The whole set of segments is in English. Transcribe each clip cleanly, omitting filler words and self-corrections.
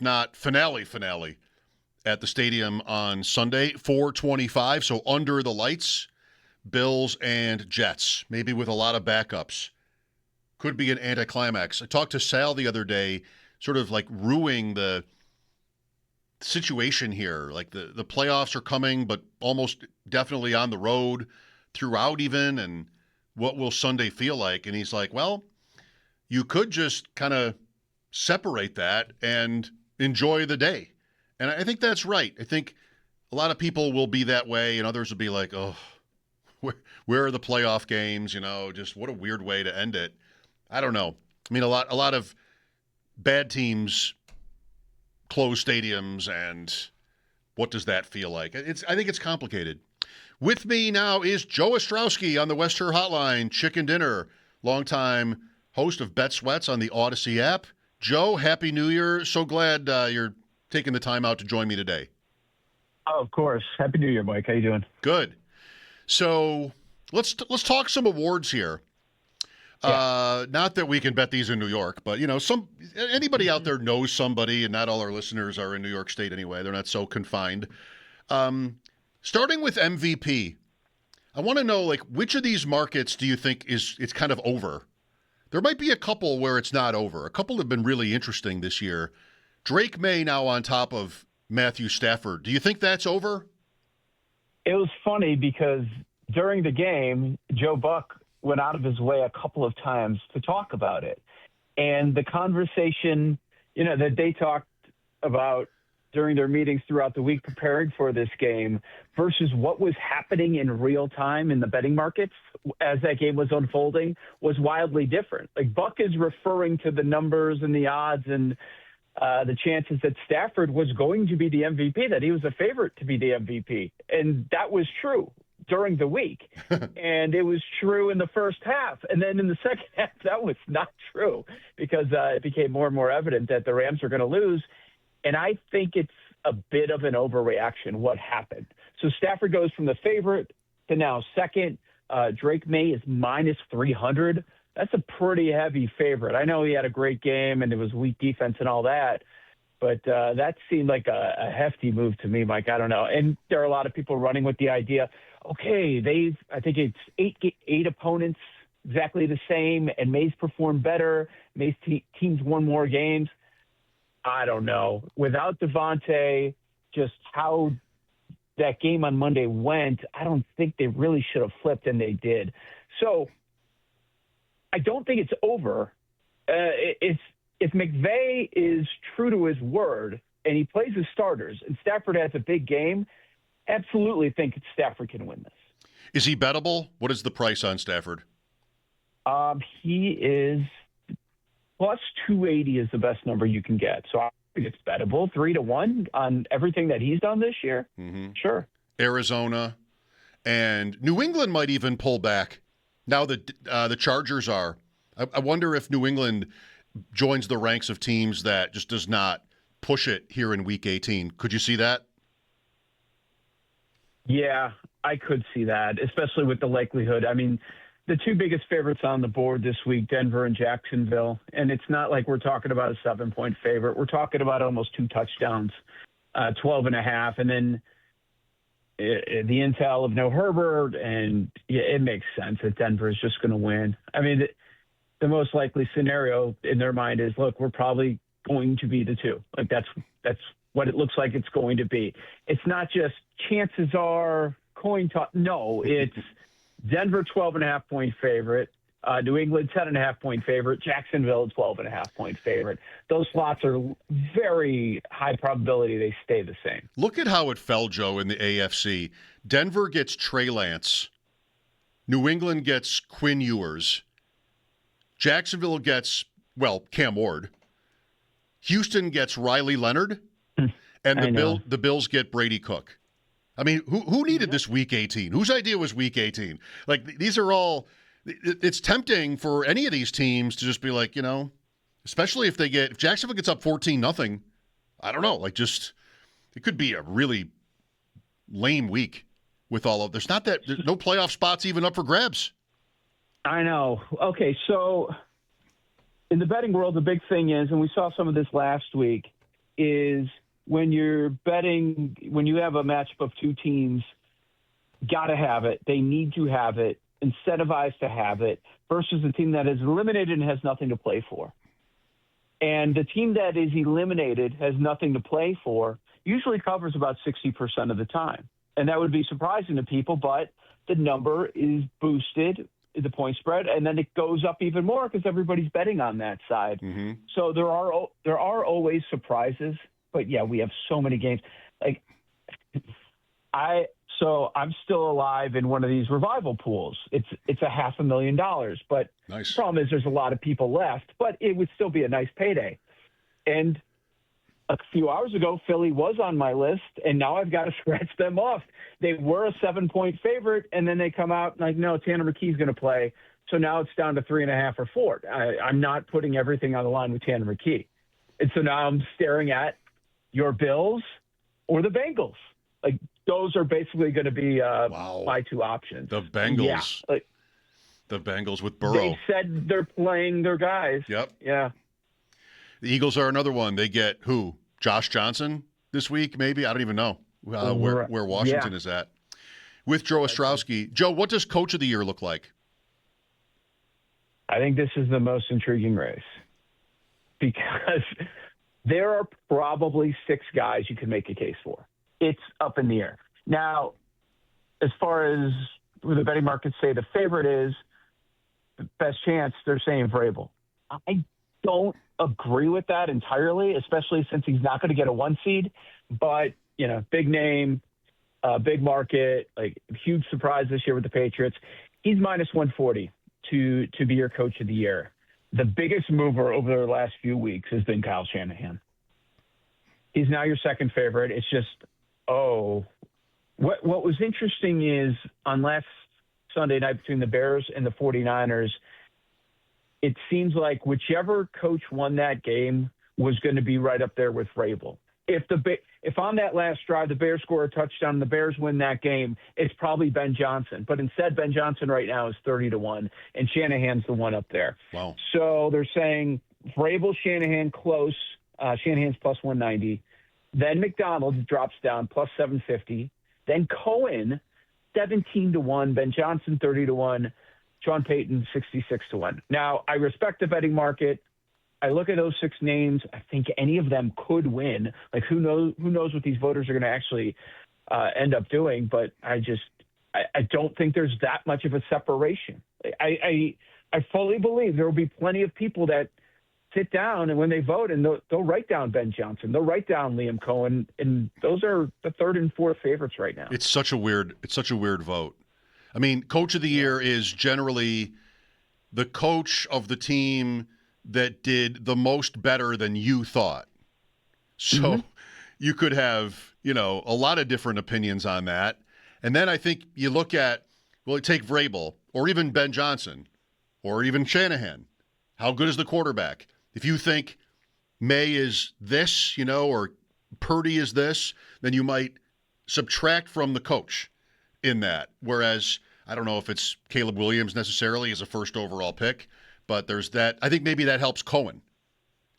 not finale, at the stadium on Sunday, 4:25, so under the lights, Bills and Jets, maybe with a lot of backups. Could be an anticlimax. I talked to Sal the other day, sort of like ruining the situation here. Like the playoffs are coming, but almost definitely on the road throughout even, and what will Sunday feel like? And he's like, well, you could just kind of separate that and enjoy the day. And I think that's right. I think a lot of people will be that way, and others will be like, oh, where are the playoff games? Just what a weird way to end it. I don't know. I mean, a lot of bad teams close stadiums, and what does that feel like? I think it's complicated. With me now is Joe Ostrowski on the West Her Hotline, Chicken Dinner, longtime host of Bet Sweats on the Odyssey app. Joe, Happy New Year. So glad you're taking the time out to join me today. Oh, of course. Happy New Year, Mike. How you doing? Good. So let's talk some awards here. Yeah. Not that we can bet these in New York, but anybody out there knows somebody, and not all our listeners are in New York State anyway. They're not so confined. Starting with MVP, I want to know, which of these markets do you think it's kind of over? There might be a couple where it's not over. A couple have been really interesting this year. Drake May now on top of Matthew Stafford. Do you think that's over? It was funny because during the game, Joe Buck went out of his way a couple of times to talk about it. And the conversation, that they talked about during their meetings throughout the week preparing for this game versus what was happening in real time in the betting markets as that game was unfolding was wildly different. Like, Buck is referring to the numbers and the odds and the chances that Stafford was going to be the MVP, that he was a favorite to be the MVP. And that was true during the week. And it was true in the first half. And then in the second half, that was not true because it became more and more evident that the Rams are going to lose. And I think it's a bit of an overreaction what happened. So Stafford goes from the favorite to now second. Drake May is minus 300. That's a pretty heavy favorite. I know he had a great game and it was weak defense and all that, but that seemed like a hefty move to me, Mike. I don't know. And there are a lot of people running with the idea, okay, I think it's eight opponents exactly the same, and May's performed better. May's teams won more games. I don't know. Without Devontae, just how that game on Monday went, I don't think they really should have flipped, and they did. So I don't think it's over. If McVay is true to his word and he plays his starters and Stafford has a big game, absolutely think Stafford can win this. Is he bettable? What is the price on Stafford? He is plus 280 is the best number you can get. So I think it's bettable. 3-1 on everything that he's done this year. Mm-hmm. Sure. Arizona and New England might even pull back. Now that the Chargers are. I wonder if New England joins the ranks of teams that just does not push it here in Week 18. Could you see that? Yeah, I could see that, especially with the likelihood. I mean, the two biggest favorites on the board this week, Denver and Jacksonville, and it's not like we're talking about a 7-point favorite. We're talking about almost 2 touchdowns, 12.5, and then the intel of no Herbert, and it makes sense that Denver is just going to win. I mean, the most likely scenario in their mind is, look, we're probably going to be the two. Like that's what it looks like it's going to be. It's not just chances are coin toss. No, it's Denver 12.5-point favorite, New England 10.5-point favorite, Jacksonville 12.5-point favorite. Those slots are very high probability they stay the same. Look at how it fell, Joe, in the AFC. Denver gets Trey Lance. New England gets Quinn Ewers. Jacksonville gets, Cam Ward. Houston gets Riley Leonard. And the Bills get Brady Cook. I mean, who needed this Week 18? Whose idea was Week 18? Like, these are all – it's tempting for any of these teams to just be like, especially if Jacksonville gets up 14-0, I don't know. It could be a really lame week with all of – there's no playoff spots even up for grabs. I know. Okay, so in the betting world, the big thing is, and we saw some of this last week, is when you're betting, when you have a matchup of two teams, got to have it. They need to have it, incentivized to have it, versus a team that is eliminated and has nothing to play for. And the team that is eliminated has nothing to play for usually covers about 60% of the time. And that would be surprising to people, but the number is boosted, the point spread, and then it goes up even more because everybody's betting on that side. Mm-hmm. So there are always surprises, but yeah, we have so many games. Like I'm still alive in one of these revival pools. It's $500,000, but nice. The problem is there's a lot of people left, but it would still be a nice payday. And a few hours ago, Philly was on my list, and now I've got to scratch them off. They were a 7-point favorite, and then they come out like, no, Tanner McKee's going to play. So now it's down to 3.5 or 4. I'm not putting everything on the line with Tanner McKee. And so now I'm staring at your Bills or the Bengals. Like, those are basically going to be my two options. The Bengals. Yeah, the Bengals with Burrow. They said they're playing their guys. Yep. Yeah. The Eagles are another one. They get who? Josh Johnson this week, maybe? I don't even know where Washington is at. With Joe Ostrowski. Joe, what does Coach of the Year look like? I think this is the most intriguing race because there are probably 6 guys you can make a case for. It's up in the air. Now, as far as the betting markets say the favorite is, the best chance, they're saying Vrabel. I don't agree with that entirely, especially since he's not going to get a 1 seed. But, big name, big market, like huge surprise this year with the Patriots. He's minus 140 to be your Coach of the Year. The biggest mover over the last few weeks has been Kyle Shanahan. He's now your second favorite. It's just, what was interesting is on last Sunday night between the Bears and the 49ers, it seems like whichever coach won that game was going to be right up there with Vrabel. If on that last drive the Bears score a touchdown and the Bears win that game, it's probably Ben Johnson. But instead, Ben Johnson right now is 30-1, and Shanahan's the one up there. Wow. So they're saying Vrabel, Shanahan close. Shanahan's plus 190. Then McDonald drops down plus 750. Then Cohen 17-1. Ben Johnson 30-1. Sean Payton 66-1. Now, I respect the betting market. I look at those 6 names. I think any of them could win. Like, who knows what these voters are going to actually end up doing. But I don't think there's that much of a separation. I fully believe there will be plenty of people that sit down and when they vote and they'll write down Ben Johnson, they'll write down Liam Cohen, and those are the 3rd and 4th favorites right now. It's such a weird vote. I mean, Coach of the Year is generally the coach of the team that did the most better than you thought. So you could have, a lot of different opinions on that. And then I think you look at, take Vrabel or even Ben Johnson or even Shanahan. How good is the quarterback? If you think May is this, or Purdy is this, then you might subtract from the coach in that. Whereas I don't know if it's Caleb Williams necessarily as a first overall pick, but there's that. I think maybe that helps Cohen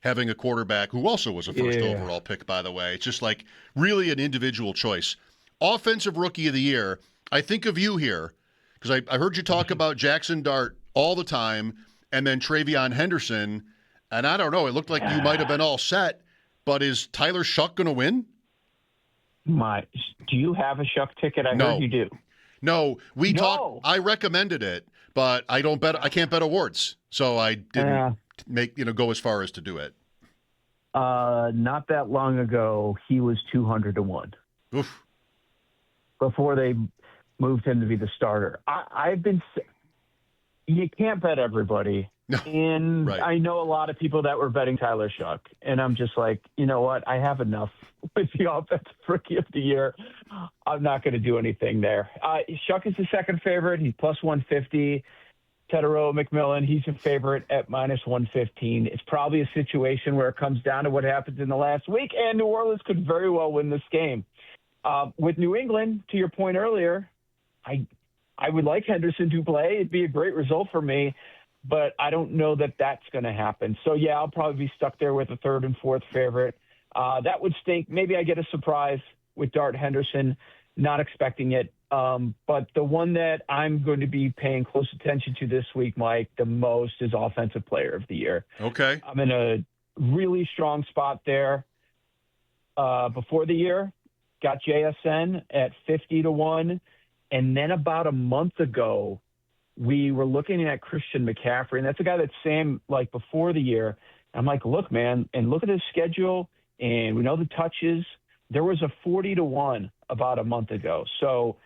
having a quarterback who also was a first overall pick, by the way. It's just like really an individual choice. Offensive Rookie of the Year, I think of you here because I heard you talk about Jackson Dart all the time and then Travion Henderson. And I don't know, it looked like you might have been all set, but is Tyler Shuck going to win? Do you have a Shuck ticket? I heard you do. No, talked. I recommended it, but I can't bet awards, so I didn't go as far as to do it. Not that long ago, he was 200-1. Oof. Before they moved him to be the starter. You can't bet everybody. No, and right. I know a lot of people that were betting Tyler Shuck, and I'm just like, you know what? I have enough with the Offensive Rookie of the Year. I'm not going to do anything there. Shuck is the second favorite. He's plus 150. Tedero McMillan, he's a favorite at minus 115. It's probably a situation where it comes down to what happens in the last week, and New Orleans could very well win this game. With New England, to your point earlier, I would like Henderson to play. It'd be a great result for me, but I don't know that that's going to happen. So, yeah, I'll probably be stuck there with a 3rd and 4th favorite. That would stink. Maybe I get a surprise with Dart Henderson, not expecting it. But the one that I'm going to be paying close attention to this week, Mike, the most is Offensive Player of the Year. Okay. I'm in a really strong spot there. Before the year, got JSN at 50-1. And then about a month ago, we were looking at Christian McCaffrey. And that's a guy that Sam, like before the year, I'm like, look, man, and look at his schedule. And we know the touches. There was a 40-1 about a month ago. So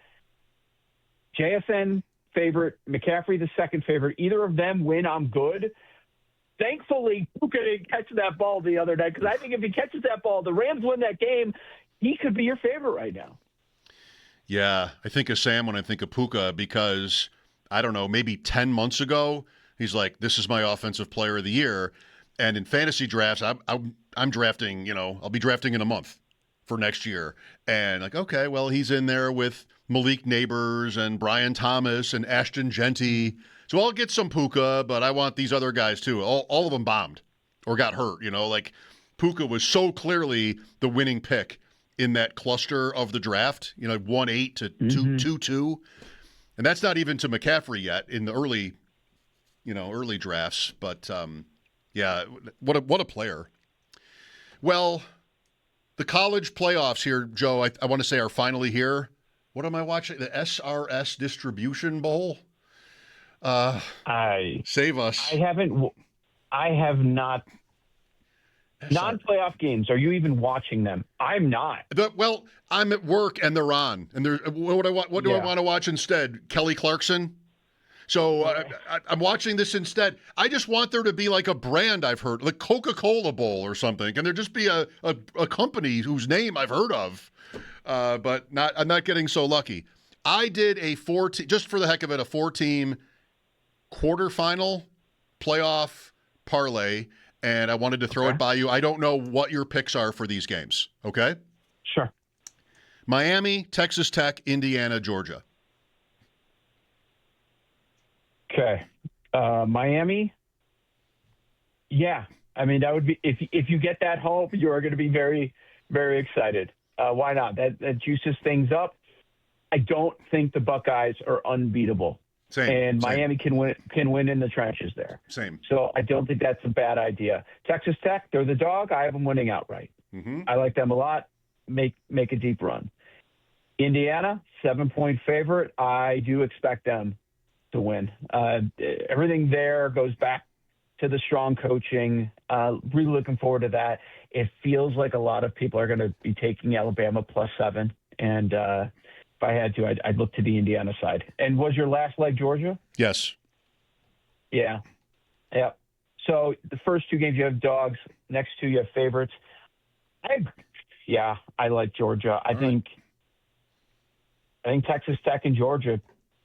JSN favorite, McCaffrey the second favorite. Either of them win, I'm good. Thankfully, Puka didn't catch that ball the other night, because I think if he catches that ball, the Rams win that game, he could be your favorite right now. Yeah, I think of Sam when I think of Puka because, I don't know, maybe 10 months ago, he's like, this is my Offensive Player of the Year. And in fantasy drafts, I'm drafting, I'll be drafting in a month for next year. And like, okay, well, he's in there with Malik Neighbors and Brian Thomas and Ashton Genty. So I'll get some Puka, but I want these other guys too. All of them bombed or got hurt, like Puka was so clearly the winning pick in that cluster of the draft, 1-8 to 2-2. And that's not even to McCaffrey yet in the early drafts. But yeah, what a player. Well, the college playoffs here, Joe, I want to say are finally here. What am I watching? The SRS Distribution Bowl? Save us. I have not. Non-playoff games. Are you even watching them? I'm not. Well, I'm at work and they're on. And what do I want to watch instead? Kelly Clarkson. So I'm watching this instead. I just want there to be like a brand I've heard, like Coca-Cola Bowl or something, and there just be a company whose name I've heard of, but I'm not getting so lucky. I did just for the heck of it, a 4-team quarterfinal playoff parlay, and I wanted to throw it by you. I don't know what your picks are for these games. Okay? Sure. Miami, Texas Tech, Indiana, Georgia. Okay. Miami. Yeah. I mean, that would be, if you get that home, you are going to be very, very excited. Why not? That juices things up. I don't think the Buckeyes are unbeatable. Same. Miami can win in the trenches there. Same. So I don't think that's a bad idea. Texas Tech, they're the dog. I have them winning outright. Mm-hmm. I like them a lot. Make a deep run. Indiana, 7-point favorite. I do expect them to win. Everything there goes back to the strong coaching. Really looking forward to that. It feels like a lot of people are going to be taking Alabama +7. And if I had to, I'd look to the Indiana side. And was your last leg Georgia? Yes. Yeah. Yeah. So the first two games you have dogs. Next two you have favorites. I like Georgia. I think Texas Tech and Georgia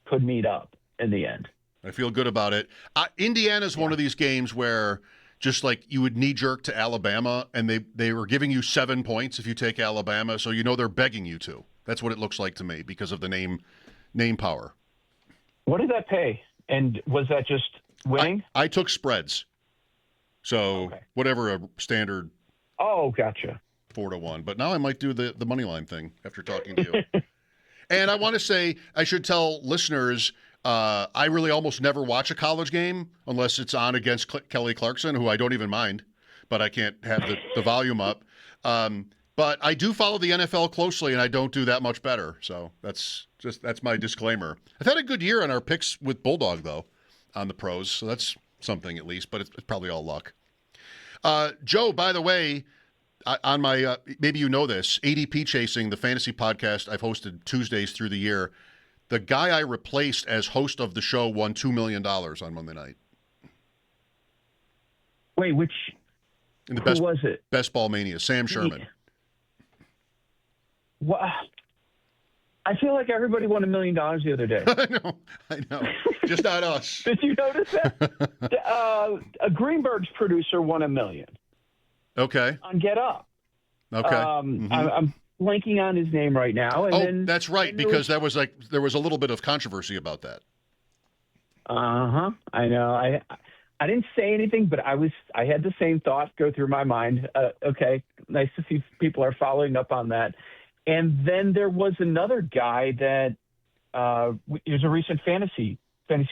could meet up in the end. I feel good about it. Indiana's one of these games where just like you would knee-jerk to Alabama, and they were giving you 7 points if you take Alabama, so they're begging you to. That's what it looks like to me because of the name power. What did that pay? And was that just winning? I took spreads. So whatever a standard. Oh, gotcha. 4-1. But now I might do the money line thing after talking to you. And I want to say, I should tell listeners, I really almost never watch a college game unless it's on against Kelly Clarkson, who I don't even mind, but I can't have the volume up. But I do follow the NFL closely, and I don't do that much better. So that's my disclaimer. I've had a good year on our picks with Bulldog, though, on the pros. So that's something at least, but it's probably all luck. Joe, by the way, on my maybe you know this, ADP Chasing, the fantasy podcast I've hosted Tuesdays through the year, the guy I replaced as host of the show won $2 million on Monday night. Wait, who was it? Best Ball Mania, Sam Sherman. What? I feel like everybody won $1 million the other day. I know. Just not us. Did you notice that? Greenberg's producer won $1 million. Okay. On Get Up. Okay. I'm blanking on his name right now. That's right, because there was a little bit of controversy about that. I know. I didn't say anything, but I had the same thought go through my mind. Okay, nice to see people are following up on that. And then there was another guy that he was a recent fantasy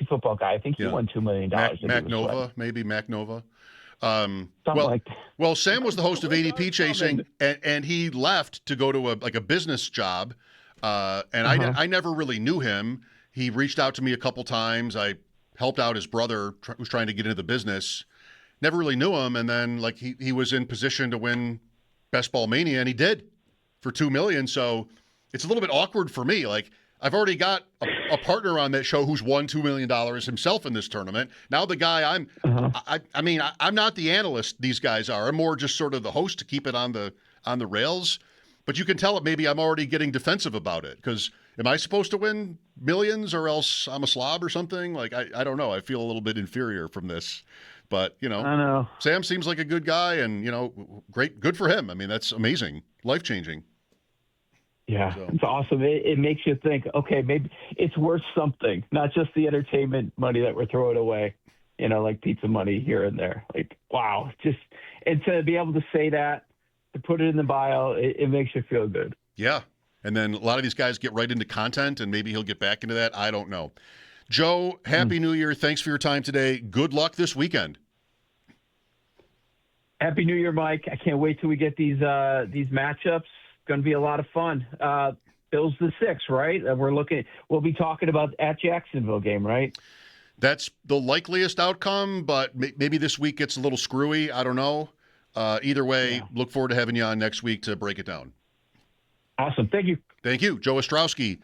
football guy. I think he Yeah. won $2 million. Mac Nova, maybe Mac Nova. Something Well, like that. well, Sam was the host of ADP Chasing, Coming. and he left to go to a business job. And Uh-huh. I never really knew him. He reached out to me a couple times. I helped out his brother who's trying to get into the business. Never really knew him, and then like he was in position to win Best Ball Mania, and he did for $2 million. So it's a little bit awkward for me. Like I've already got a partner on that show who's won $2 million himself in this tournament. Now the guy Uh-huh. I'm not the analyst these guys are. I'm more just sort of the host to keep it on the rails. But you can tell it maybe I'm already getting defensive about it because am I supposed to win millions or else I'm a slob or something? Like I don't know. I feel a little bit inferior from this. But, I know. Sam seems like a good guy and, great, good for him. I mean, that's amazing, life-changing. Yeah, So, it's awesome. It makes you think, okay, maybe it's worth something, not just the entertainment money that we're throwing away, like pizza money here and there. Like, wow, and to be able to say that, to put it in the bio, it makes you feel good. yeah. And then a lot of these guys get right into content and maybe he'll get back into that. I don't know. Joe, Happy New Year. Thanks for your time today. Good luck this weekend. Happy New Year, Mike. I can't wait till we get these matchups. Going to be a lot of fun. Bills the 6, right? We'll be talking about at Jacksonville game, right? That's the likeliest outcome, but maybe this week gets a little screwy. I don't know. Either way, Yeah. Look forward to having you on next week to break it down. Awesome. Thank you. Thank you. Joe Ostrowski,